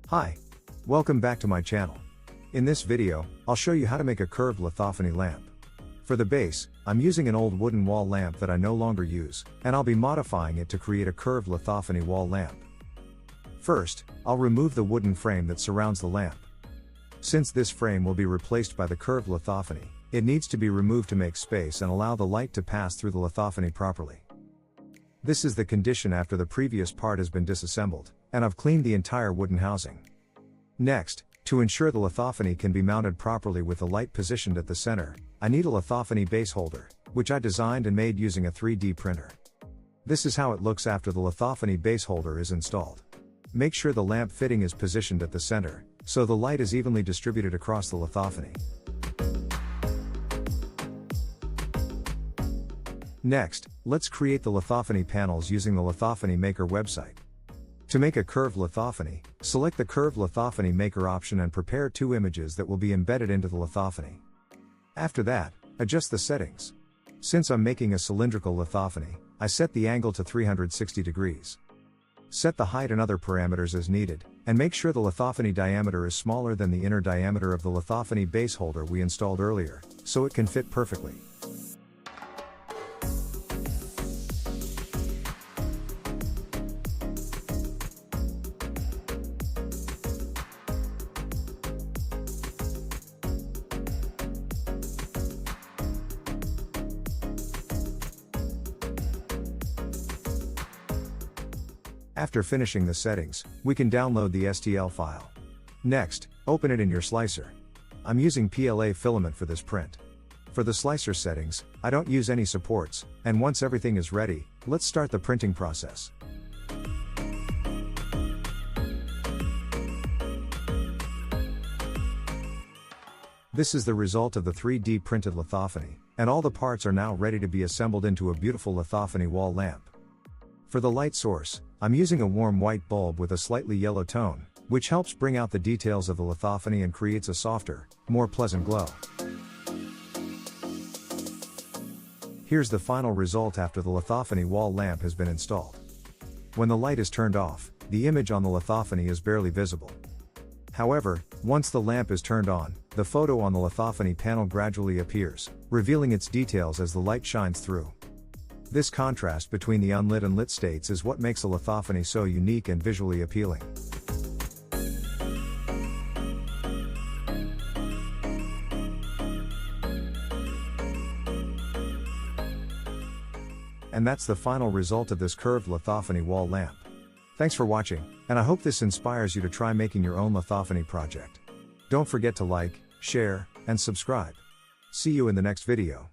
Hi. Welcome back to my channel. In this video, I'll show you how to make a curved lithophane lamp. For the base, I'm using an old wooden wall lamp that I no longer use, and I'll be modifying it to create a curved lithophane wall lamp. First, I'll remove the wooden frame that surrounds the lamp. Since this frame will be replaced by the curved lithophane, it needs to be removed to make space and allow the light to pass through the lithophane properly. This is the condition after the previous part has been disassembled, and I've cleaned the entire wooden housing. Next, to ensure the lithophane can be mounted properly with the light positioned at the center, I need a lithophane base holder, which I designed and made using a 3D printer. This is how it looks after the lithophane base holder is installed. Make sure the lamp fitting is positioned at the center, so the light is evenly distributed across the lithophane. Next, let's create the lithophane panels using the Lithophane Maker website. To make a curved lithophane, select the Curved Lithophane Maker option and prepare 2 images that will be embedded into the lithophane. After that, adjust the settings. Since I'm making a cylindrical lithophane, I set the angle to 360 degrees. Set the height and other parameters as needed, and make sure the lithophane diameter is smaller than the inner diameter of the lithophane base holder we installed earlier, so it can fit perfectly. After finishing the settings, we can download the STL file. Next, open it in your slicer. I'm using PLA filament for this print. For the slicer settings, I don't use any supports, and once everything is ready, let's start the printing process. This is the result of the 3D printed lithophane, and all the parts are now ready to be assembled into a beautiful lithophane wall lamp. For the light source, I'm using a warm white bulb with a slightly yellow tone, which helps bring out the details of the lithophane and creates a softer, more pleasant glow. Here's the final result after the lithophane wall lamp has been installed. When the light is turned off, the image on the lithophane is barely visible. However, once the lamp is turned on, the photo on the lithophane panel gradually appears, revealing its details as the light shines through. This contrast between the unlit and lit states is what makes a lithophane so unique and visually appealing. And that's the final result of this curved lithophane wall lamp. Thanks for watching, and I hope this inspires you to try making your own lithophane project. Don't forget to like, share, and subscribe. See you in the next video.